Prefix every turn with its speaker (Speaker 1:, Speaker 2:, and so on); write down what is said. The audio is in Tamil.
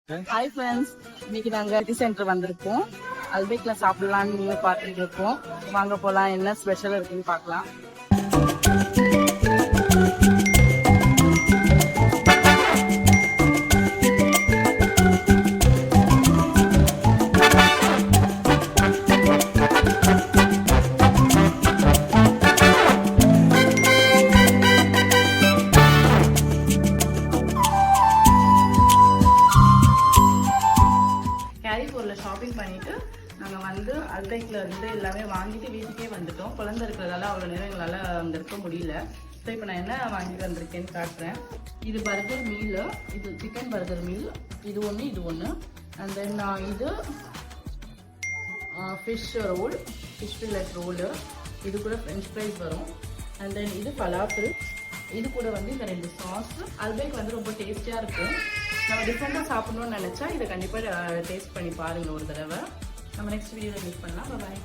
Speaker 1: ஹாய் ஃப்ரெண்ட்ஸ், இன்னைக்கு நாங்கள் சிட்டி சென்டர் வந்திருக்கோம். அல்பேக்ல சாப்பிடலாம்னு பார்த்துட்டு இருக்கோம். வாங்க போகலாம், என்ன ஸ்பெஷல் இருக்குன்னு பார்க்கலாம். ஷாப்பிங் பண்ணிட்டு நாங்கள் வந்து அல்பேக்ல இருந்து எல்லாமே வாங்கிட்டு வீட்டுக்கே வந்துட்டோம். குழந்தை இருக்கிறதால அவ்வளோ நேரம் எங்களால் வந்திருக்க முடியல. ஸோ இப்போ நான் என்ன வாங்கிட்டு வந்திருக்கேன்னு காட்டுறேன். இது பர்கர் மீல், இது சிக்கன் பர்கர் மீல், இது ஒன்று. அண்ட் தென் இது fish roll, fish fillet roll, இது கூட ஃப்ரெஞ்ச் ஃப்ரைஸ் வரும். அண்ட் தென் இது பலாப்பிள், இது கூட வந்து இந்த 2 சாஸ். அல்பேக் வந்து ரொம்ப டேஸ்டியாக இருக்கும். நம்ம டிஃப்ரெண்டாக சாப்பிடணும்னு நினச்சா இதை கண்டிப்பாக டேஸ்ட் பண்ணி பாருங்கள் ஒரு தடவை. நம்ம நெக்ஸ்ட் வீடியோவில் மீட் பண்ணலாம். பாய்.